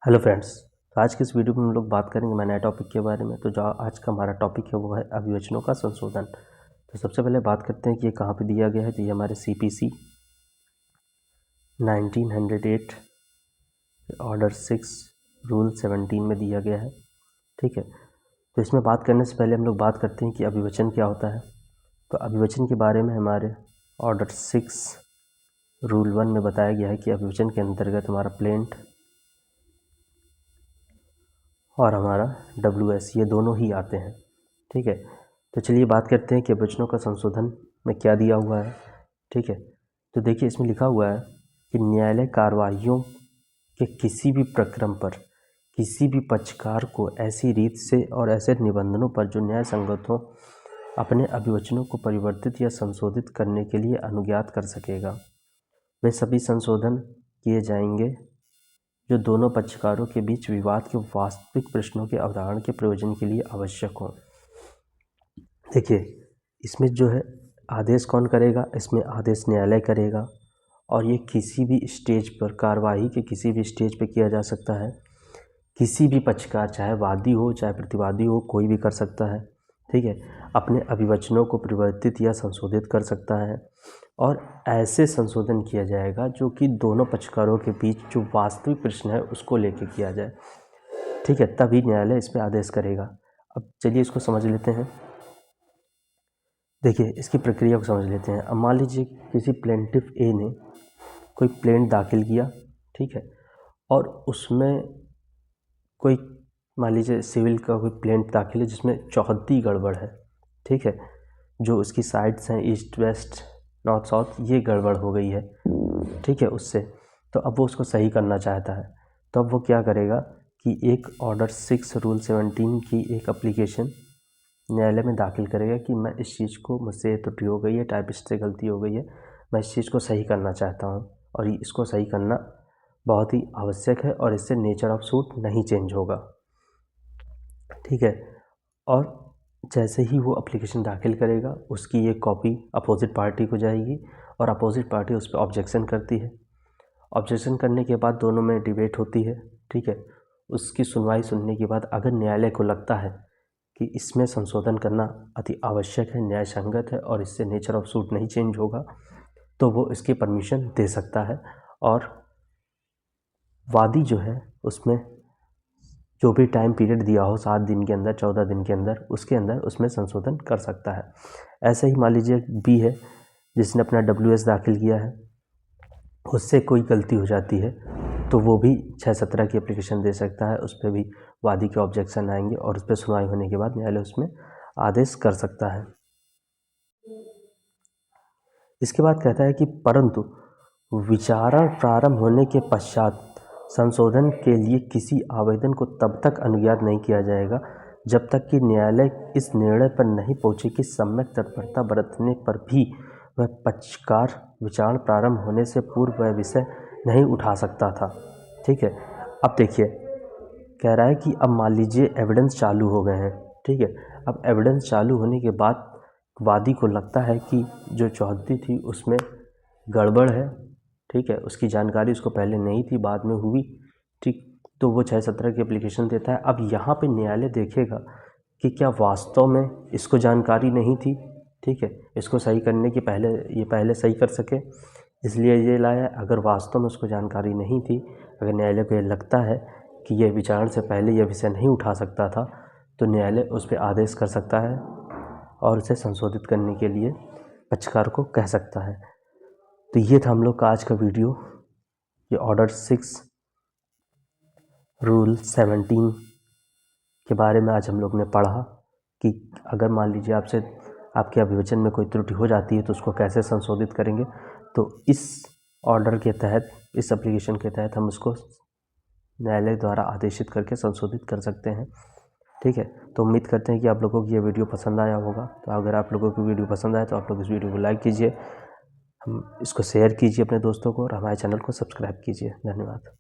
Hello friends. तो आज की इस वीडियो में हम लोग बात करेंगे मैं नए टॉपिक के बारे में। तो जो आज का हमारा टॉपिक है वो है अभिवचनों का संशोधन। तो सबसे पहले बात करते हैं कि ये कहाँ पे दिया गया है। तो ये हमारे CPC 1908 ऑर्डर 6 रूल 17 में दिया गया है। ठीक है, तो इसमें बात करने से पहले हम लोग बात करते हैं कि अभिवचन क्या होता है। तो अभिवचन के बारे में हमारे ऑर्डर 6 रूल 1 में बताया गया है कि अभिवचन के अंतर्गत हमारा प्लेंट और हमारा WS ये दोनों ही आते हैं। ठीक है, तो चलिए बात करते हैं कि अभिवचनों का संशोधन में क्या दिया हुआ है। ठीक है, तो देखिए इसमें लिखा हुआ है कि न्यायालय कार्यवाहियों के किसी भी प्रक्रम पर किसी भी पक्षकार को ऐसी रीत से और ऐसे निबंधनों पर जो न्याय संगत हो अपने अभिवचनों को परिवर्तित या संशोधित करने के लिए अनुज्ञात कर सकेगा। वे सभी संशोधन किए जाएंगे जो दोनों पक्षकारों के बीच विवाद के वास्तविक प्रश्नों के अवधारण के प्रयोजन के लिए आवश्यक हो। देखिए इसमें जो है आदेश कौन करेगा, इसमें आदेश न्यायालय करेगा और ये किसी भी स्टेज पर कार्यवाही के किसी भी स्टेज पर किया जा सकता है। किसी भी पक्षकार चाहे वादी हो चाहे प्रतिवादी हो कोई भी कर सकता है। ठीक है, अपने अभिवचनों को परिवर्तित या संशोधित कर सकता है और ऐसे संशोधन किया जाएगा जो कि दोनों पक्षकारों के बीच जो वास्तविक प्रश्न है उसको लेके किया जाए। ठीक है, तभी न्यायालय इस पर आदेश करेगा। अब चलिए इसको समझ लेते हैं। देखिए इसकी प्रक्रिया को समझ लेते हैं। अब मान लीजिए किसी प्लेंटिफ ए ने कोई प्लेंट दाखिल किया, ठीक है, और उसमें कोई मान लीजिए सिविल का कोई प्लेंट दाखिल है जिसमें चौहद्दी गड़बड़ है। ठीक है, जो उसकी साइड्स हैं ईस्ट वेस्ट नॉर्थ साउथ ये गड़बड़ हो गई है। ठीक है, उससे तो अब वो उसको सही करना चाहता है। तो अब वो क्या करेगा कि एक ऑर्डर 6 रूल 17 की एक एप्लीकेशन न्यायालय में दाखिल करेगा कि मैं इस चीज़ को मुझसे त्रुटि हो गई है, टाइपिस्ट से गलती हो गई है, मैं इस चीज़ को सही करना चाहता हूँ और इसको सही करना बहुत ही आवश्यक है और इससे नेचर ऑफ सूट नहीं चेंज होगा। ठीक है, और जैसे ही वो एप्लीकेशन दाखिल करेगा उसकी एक कॉपी अपोजिट पार्टी को जाएगी और अपोजिट पार्टी उस पर ऑब्जेक्शन करती है। ऑब्जेक्शन करने के बाद दोनों में डिबेट होती है। ठीक है, उसकी सुनवाई सुनने के बाद अगर न्यायालय को लगता है कि इसमें संशोधन करना अति आवश्यक है, न्याय संगत है और इससे नेचर ऑफ सूट नहीं चेंज होगा तो वो इसकी परमिशन दे सकता है और वादी जो है उसमें जो भी टाइम पीरियड दिया हो 7 दिन के अंदर 14 दिन के अंदर उसके अंदर उसमें संशोधन कर सकता है। ऐसे ही मान लीजिए बी है जिसने अपना WS दाखिल किया है, उससे कोई गलती हो जाती है तो वो भी 6-17 की एप्लीकेशन दे सकता है। उस पर भी वादी के ऑब्जेक्शन आएंगे और उस पर सुनवाई होने के बाद न्यायालय उसमें आदेश कर सकता है। इसके बाद कहता है कि परंतु विचारण प्रारंभ होने के पश्चात संशोधन के लिए किसी आवेदन को तब तक अनुज्ञात नहीं किया जाएगा जब तक कि न्यायालय इस निर्णय पर नहीं पहुंचे कि सम्यक तत्परता बरतने पर भी वह पक्षकार विचारण प्रारंभ होने से पूर्व वह विषय नहीं उठा सकता था। ठीक है, अब देखिए कह रहा है कि अब मान लीजिए एविडेंस चालू हो गए हैं। ठीक है, अब एविडेंस चालू होने के बाद वादी को लगता है कि जो चौहद्दी थी उसमें गड़बड़ है। ठीक है, उसकी जानकारी उसको पहले नहीं थी, बाद में हुई। ठीक, तो वो 6-17 की एप्लीकेशन देता है। अब यहाँ पे न्यायालय देखेगा कि क्या वास्तव में इसको जानकारी नहीं थी। ठीक है, इसको सही करने के पहले सही कर सके इसलिए ये लाया। अगर वास्तव में उसको जानकारी नहीं थी, अगर न्यायालय को ये लगता है कि यह विचारण से पहले यह विषय नहीं उठा सकता था तो न्यायालय उस पर आदेश कर सकता है और उसे संशोधित करने के लिए पक्षकार को कह सकता है। तो ये था हम लोग का आज का वीडियो। ये ऑर्डर 6 रूल 17 के बारे में आज हम लोग ने पढ़ा कि अगर मान लीजिए आपके अभिवचन में कोई त्रुटि हो जाती है तो उसको कैसे संशोधित करेंगे। तो इस ऑर्डर के तहत, इस एप्लीकेशन के तहत हम उसको न्यायालय द्वारा आदेशित करके संशोधित कर सकते हैं। ठीक है, तो उम्मीद करते हैं कि आप लोगों को ये वीडियो पसंद आया होगा। तो अगर आप लोगों को वीडियो पसंद आए तो आप लोग इस वीडियो को लाइक कीजिए, हम इसको शेयर कीजिए अपने दोस्तों को और हमारे चैनल को सब्सक्राइब कीजिए। धन्यवाद।